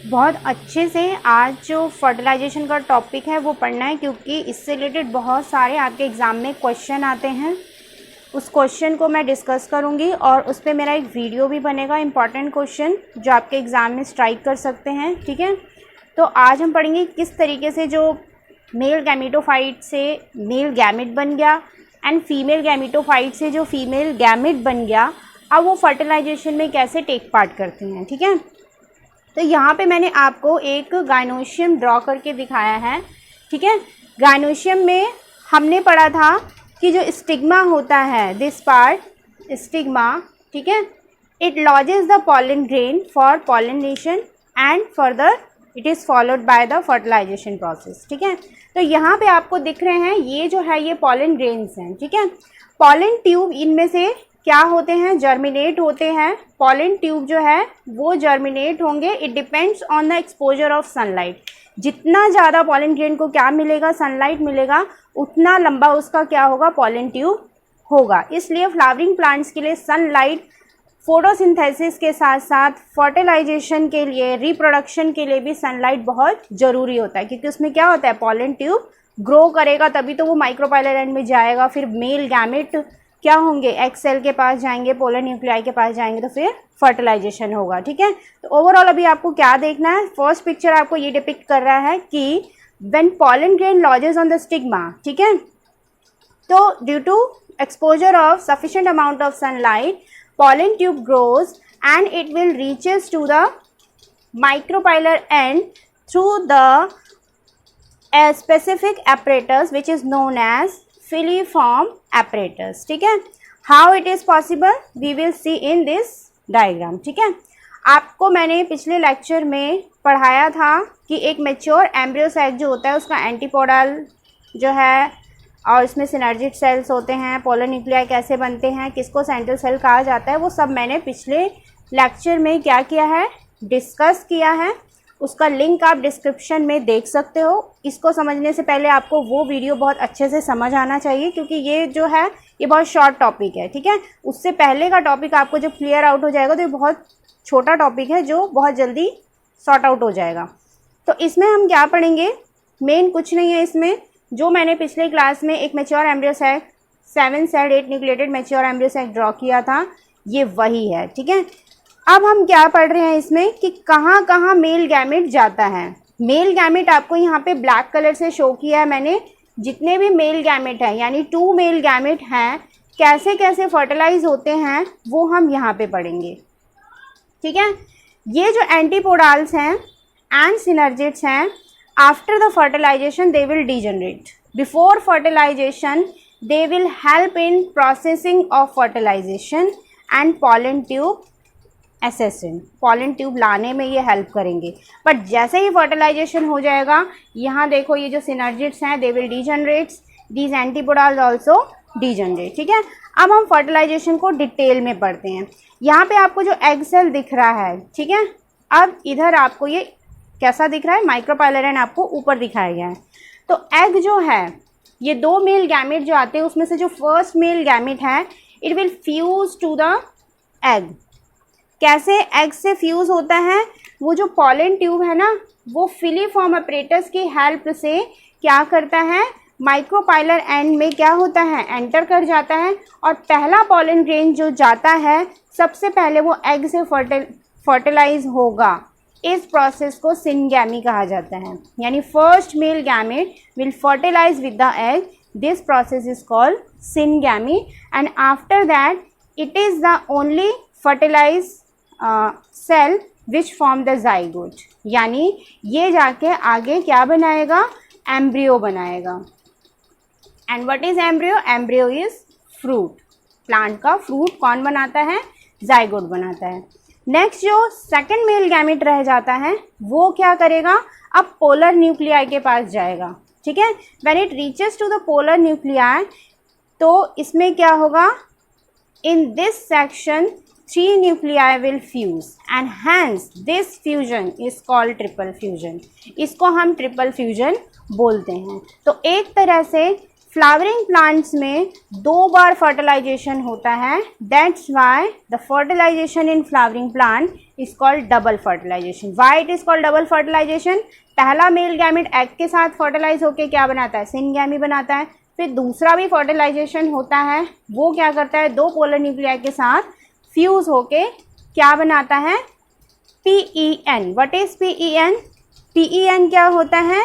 बहुत अच्छे से आज जो फर्टिलाइजेशन का टॉपिक है वो पढ़ना है, क्योंकि इससे रिलेटेड बहुत सारे आपके एग्ज़ाम में क्वेश्चन आते हैं। उस क्वेश्चन को मैं डिस्कस करूंगी और उस पर मेरा एक वीडियो भी बनेगा, इंपॉर्टेंट क्वेश्चन जो आपके एग्ज़ाम में स्ट्राइक कर सकते हैं। ठीक है, तो आज हम पढ़ेंगे किस तरीके से जो मेल गैमेटोफाइट से मेल गैमेट बन गया एंड फीमेल गैमेटोफाइट से जो फीमेल गैमेट बन गया, अब वो फर्टिलाइजेशन में कैसे टेक पार्ट करते हैं। ठीक है, तो यहाँ पे मैंने आपको एक गायनोशियम ड्रॉ करके दिखाया है। ठीक है, गायनोशियम में हमने पढ़ा था कि जो स्टिग्मा होता है, दिस पार्ट स्टिग्मा, ठीक है, it lodges the pollen grain for pollination and further it is followed by the fertilisation process. ठीक है, तो यहाँ पे आपको दिख रहे हैं ये जो है ये पॉलन ग्रेन्स हैं। ठीक है, पॉलन ट्यूब इनमें से क्या होते हैं, जर्मिनेट होते हैं। पॉलन ट्यूब जो है वो जर्मिनेट होंगे। It depends on the exposure of sunlight. जितना ज़्यादा पॉलन ग्रेन को क्या मिलेगा, सनलाइट मिलेगा, उतना लंबा उसका क्या होगा, पॉलन ट्यूब होगा। इसलिए फ्लावरिंग प्लांट्स के लिए सनलाइट फोटोसिंथेसिस के साथ साथ फर्टिलाइजेशन के लिए, रिप्रोडक्शन के लिए भी सनलाइट बहुत ज़रूरी होता है, क्योंकि उसमें क्या होता है, पॉलन ट्यूब ग्रो करेगा तभी तो वो माइक्रोपाइलर एंड में जाएगा। फिर मेल गैमेट क्या होंगे, एग सेल के पास जाएंगे, पोलर न्यूक्लियाई के पास जाएंगे, तो फिर फर्टिलाइजेशन होगा। ठीक है, तो ओवरऑल अभी आपको क्या देखना है, फर्स्ट पिक्चर आपको ये डिपिक्ट कर रहा है कि when pollen grain lodges on the stigma, ठीक है, तो due to exposure of sufficient amount of sunlight, pollen tube grows and it will reaches to the micropylar end through the specific apparatus which is known as filiform apparatus. ठीक है, how it is possible we will see in this diagram. ठीक है, आपको मैंने पिछले lecture में पढ़ाया था कि एक मैच्योर एम्ब्रियो साइक जो होता है उसका एंटीपोडल जो है और इसमें सिनर्जिड सेल्स होते हैं, पोलर न्यूक्लियाई कैसे बनते हैं, किसको सेंट्रल सेल कहा जाता है, वो सब मैंने पिछले लेक्चर में क्या किया है, डिस्कस किया है। उसका लिंक आप डिस्क्रिप्शन में देख सकते हो। इसको समझने से पहले आपको वो वीडियो बहुत अच्छे से समझ आना चाहिए, क्योंकि ये जो है ये बहुत शॉर्ट टॉपिक है। ठीक है, उससे पहले का टॉपिक आपको जब क्लियर आउट हो जाएगा तो ये बहुत छोटा टॉपिक है जो बहुत जल्दी सॉर्ट आउट हो जाएगा। तो इसमें हम क्या पढ़ेंगे, मेन कुछ नहीं है इसमें, जो मैंने पिछले क्लास में एक mature embryo sac 7 celled 8 nucleated mature embryo sac draw किया था, ये वही है। ठीक है, अब हम क्या पढ़ रहे हैं इसमें कि कहाँ कहाँ मेल गैमेट जाता है। मेल गैमेट आपको यहाँ पे ब्लैक कलर से शो किया है मैंने। जितने भी मेल गैमेट हैं, यानी 2 मेल गैमेट हैं, कैसे कैसे फर्टिलाइज होते हैं वो हम यहाँ पे पढ़ेंगे। ठीक है, ये जो एंटीपोडाल्स हैं एंड सिनर्जिड्स हैं, after the fertilization they will degenerate. Before fertilization they will help in processing of fertilization and pollen tube accession. pollen tube लाने में ये हेल्प करेंगे। बट जैसे ही फर्टिलाइजेशन हो जाएगा, यहाँ देखो ये जो सिनर्जिड्स हैं they will degenerate, these antipodals also degenerate. ठीक है, अब हम फर्टिलाइजेशन को डिटेल में पढ़ते हैं। यहाँ पे आपको जो एग सेल दिख रहा है, ठीक है, अब इधर आपको ये कैसा दिख रहा है, माइक्रोपाइलर एंड आपको ऊपर दिखाया गया है। तो एग जो है, ये 2 मेल गैमेट जो आते हैं उसमें से जो फर्स्ट मेल गैमेट है, it will fuse to the egg. कैसे एग से फ्यूज होता है, वो जो पॉलन ट्यूब है ना, वो फिलीफॉर्म अपरेटस की हेल्प से क्या करता है, माइक्रोपाइलर एंड में क्या होता है, एंटर कर जाता है, और पहला पॉलन ग्रेन जो जाता है सबसे पहले वो एग से फर्टिलाइज होगा। इस प्रोसेस को सिनगैमी कहा जाता है, यानी first male gamete will fertilise with the egg, this process is called syngamy, and after that it is the only fertilise cell which form the zygote, यानी ये जाके आगे क्या बनाएगा, एम्ब्रियो बनाएगा। And what is embryo, embryo is fruit. Plant का fruit कौन बनाता है, जाइगोट बनाता है। नेक्स्ट जो सेकंड मेल गैमेट रह जाता है वो क्या करेगा, अब पोलर न्यूक्लियाई के पास जाएगा। ठीक है, when it reaches to the polar nuclei, तो इसमें क्या होगा, in this section 3 nuclei will fuse and hence this fusion is called triple fusion. इसको हम ट्रिपल फ्यूजन बोलते हैं। तो एक तरह से फ्लावरिंग प्लांट्स में 2 बार फर्टिलाइजेशन होता है, that's why the fertilisation in flowering plant is called double fertilisation. Why it is called double fertilisation? पहला मेल गैमेट एग के साथ फर्टिलाइज होके क्या बनाता है, सिनगैमी बनाता है। फिर दूसरा भी फर्टिलाइजेशन होता है, वो क्या करता है, 2 पोलर न्यूक्लियाई के साथ फ्यूज होके क्या बनाता है, PEN। What is PEN? PEN क्या होता है,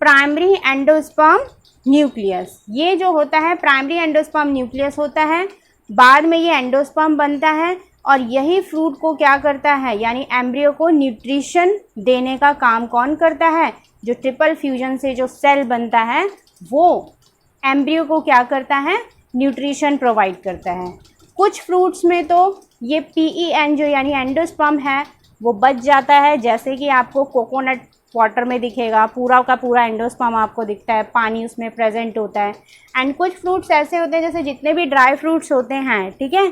प्राइमरी एंडोस्पर्म न्यूक्लियस। ये जो होता है प्राइमरी एंडोस्पर्म न्यूक्लियस होता है, बाद में ये एंडोस्पर्म बनता है और यही फ्रूट को क्या करता है, यानी एम्ब्रियो को न्यूट्रिशन देने का काम कौन करता है, जो ट्रिपल फ्यूजन से जो सेल बनता है वो एम्ब्रियो को क्या करता है, न्यूट्रिशन प्रोवाइड करता है। कुछ फ्रूट्स में तो ये PEN जो यानी एंडोस्पर्म है वो बच जाता है, जैसे कि आपको कोकोनट वाटर में दिखेगा, पूरा का पूरा एंडोस्पर्म आपको दिखता है, पानी उसमें प्रेजेंट होता है। एंड कुछ फ्रूट्स ऐसे होते हैं, जैसे जितने भी ड्राई फ्रूट्स होते हैं, ठीक है,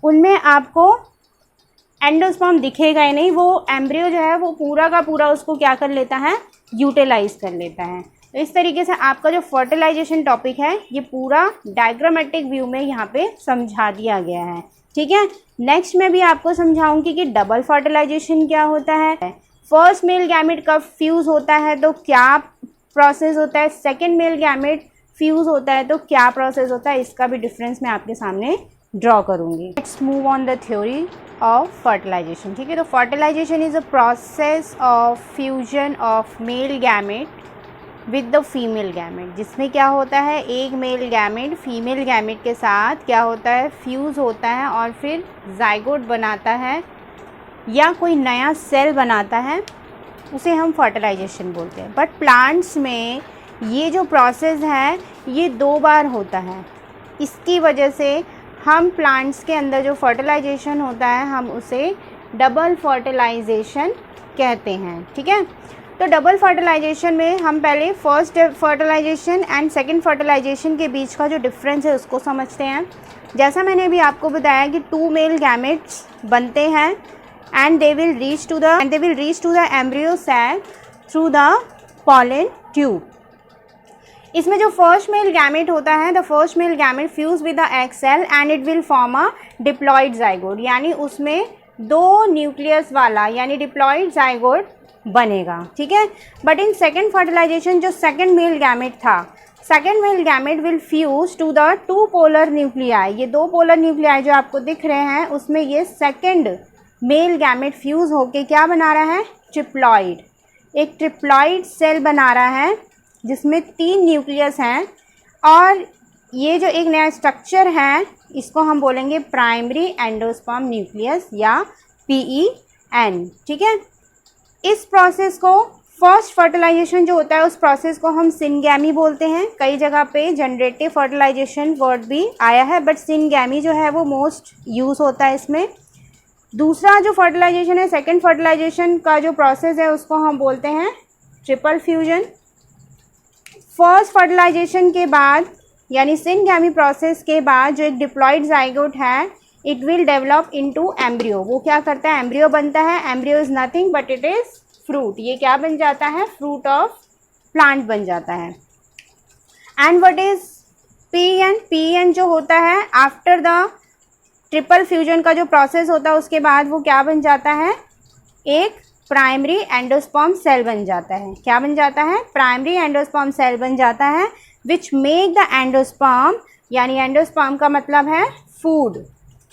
उनमें आपको एंडोस्पर्म दिखेगा ही नहीं, वो एम्ब्रियो जो है वो पूरा का पूरा उसको क्या कर लेता है, यूटिलाइज कर लेता है। तो इस तरीके से आपका जो फर्टिलाइजेशन टॉपिक है ये पूरा डायग्रामेटिक व्यू में यहाँ पे समझा दिया गया है, ठीक है। नेक्स्ट मैं भी आपको समझाऊंगी कि डबल फर्टिलाइजेशन क्या होता है, फर्स्ट मेल गैमेट कब फ्यूज होता है तो क्या प्रोसेस होता है, सेकेंड मेल गैमेट फ्यूज होता है तो क्या प्रोसेस होता है, इसका भी डिफरेंस मैं आपके सामने ड्रॉ करूंगी। Let's move on the theory of fertilisation, ठीक है। तो fertilisation is a process of fusion of male gamete with the female gamete, जिसमें क्या होता है, एक मेल गैमेट फीमेल गैमेट के साथ क्या होता है, फ्यूज़ होता है और फिर जाइगोट बनाता है या कोई नया सेल बनाता है, उसे हम फर्टिलाइजेशन बोलते हैं। बट प्लांट्स में ये जो प्रोसेस है ये 2 बार होता है, इसकी वजह से हम प्लांट्स के अंदर जो फर्टिलाइजेशन होता है हम उसे डबल फर्टिलाइजेशन कहते हैं, ठीक है। तो डबल फर्टिलाइजेशन में हम पहले first fertilisation and second fertilisation के बीच का जो डिफरेंस है उसको समझते हैं। जैसा मैंने अभी आपको बताया कि 2 मेल गैमेट्स बनते हैं and they will reach to the embryo cell through the pollen tube. इसमें जो फर्स्ट मेल गैमेट होता है, the first male gamete fuse with the egg cell and it will form a diploid zygote, यानी उसमें 2 nucleus वाला यानी diploid zygote बनेगा, ठीक है। बट इन सेकेंड फर्टिलाइजेशन जो सेकेंड मेल गैमेट था, second male gamete will fuse to the 2 polar nuclei. ये 2 पोलर न्यूक्लियाई जो आपको दिख रहे हैं उसमें ये सेकेंड मेल गैमेट फ्यूज होके क्या बना रहा है, ट्रिप्लॉइड, एक ट्रिप्लॉइड सेल बना रहा है जिसमें 3 न्यूक्लियस हैं और ये जो एक नया स्ट्रक्चर है इसको हम बोलेंगे प्राइमरी एंडोस्पर्म न्यूक्लियस या PEN, ठीक है। इस प्रोसेस को फर्स्ट फर्टिलाइजेशन जो होता है उस प्रोसेस को हम सिनगैमी बोलते हैं। कई जगह पे जनरेटिव फर्टिलाइजेशन वर्ड भी आया है, बट सिनगैमी जो है वो मोस्ट यूज़ होता है इसमें। दूसरा जो फर्टिलाइजेशन है, सेकंड फर्टिलाइजेशन का जो प्रोसेस है उसको हम बोलते हैं ट्रिपल फ्यूजन। फर्स्ट फर्टिलाइजेशन के बाद यानी सिनगैमी प्रोसेस के बाद जो एक डिप्लॉइड जाइगोट है it will develop into embryo. वो क्या करता है, एम्ब्रियो बनता है। Embryo is nothing but it is fruit. ये क्या बन जाता है, फ्रूट ऑफ प्लांट बन जाता है। And what is PEN? PEN जो होता है आफ्टर द ट्रिपल फ्यूजन का जो प्रोसेस होता है उसके बाद वो क्या बन जाता है, एक प्राइमरी एंडोस्पर्म सेल बन जाता है। क्या बन जाता है, प्राइमरी एंडोस्पर्म सेल बन जाता है विच मेक द एंडोस्पर्म, यानी एंडोस्पर्म का मतलब है फूड,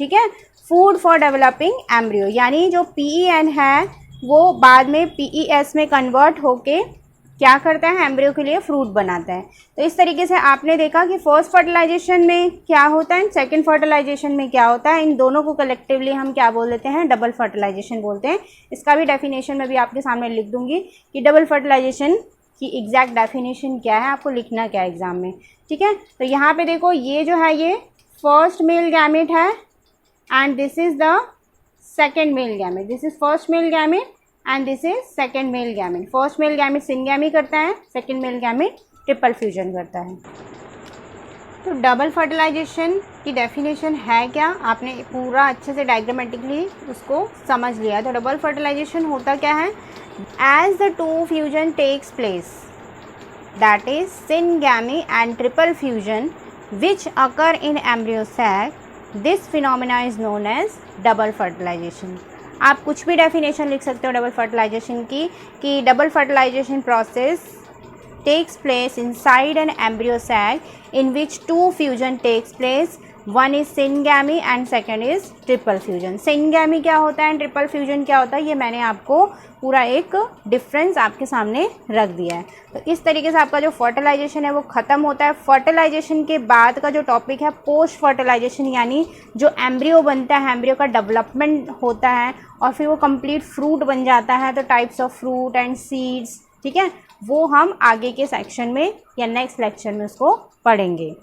ठीक है, फूड फॉर डेवलपिंग एम्ब्रियो। यानी जो PEN है वो बाद में PES में कन्वर्ट होके क्या करता है, एम्ब्रियो के लिए फ्रूट बनाता है। तो इस तरीके से आपने देखा कि फर्स्ट फर्टिलाइजेशन में क्या होता है, सेकंड फर्टिलाइजेशन में क्या होता है। इन दोनों को कलेक्टिवली हम क्या बोल देते हैं, डबल फर्टिलाइजेशन बोलते हैं। इसका भी डेफिनेशन मैं भी आपके सामने लिख दूंगी कि डबल फर्टिलाइजेशन की एग्जैक्ट डेफिनेशन क्या है, आपको लिखना क्या है एग्जाम में, ठीक है। तो यहाँ पे देखो ये जो है ये फर्स्ट मेल गैमेट है and this is the second male gamete, this is first male gamete and this is second male gamete. First male gamete syngamy करता है, second male gamete triple fusion करता है। तो डबल फर्टिलाइजेशन की definition है क्या, आपने पूरा अच्छे से डायग्रामेटिकली उसको समझ लिया। तो डबल फर्टिलाइजेशन होता क्या है, as the two fusion takes place, that is syngamy and triple fusion which occur in embryo sac. This phenomena is known as double fertilization. आप कुछ भी डेफिनेशन लिख सकते हो डबल फर्टिलाइजेशन की, कि double fertilization process takes place inside an embryo sac in which two fusion takes place. One is syngamy and second is triple fusion. syngamy क्या होता है एंड ट्रिपल फ्यूजन क्या होता है, ये मैंने आपको पूरा एक डिफरेंस आपके सामने रख दिया है. तो इस तरीके से आपका जो फर्टिलाइजेशन है वो ख़त्म होता है. फर्टिलाइजेशन के बाद का जो टॉपिक है पोस्ट फर्टिलाइजेशन, यानी जो एम्ब्रियो बनता है, एम्ब्रियो का डेवलपमेंट होता है और फिर वो कंप्लीट फ्रूट बन जाता है. तो types of fruit and seeds, ठीक है, वो हम आगे के सेक्शन में या नेक्स्ट लेक्चर में उसको पढ़ेंगे.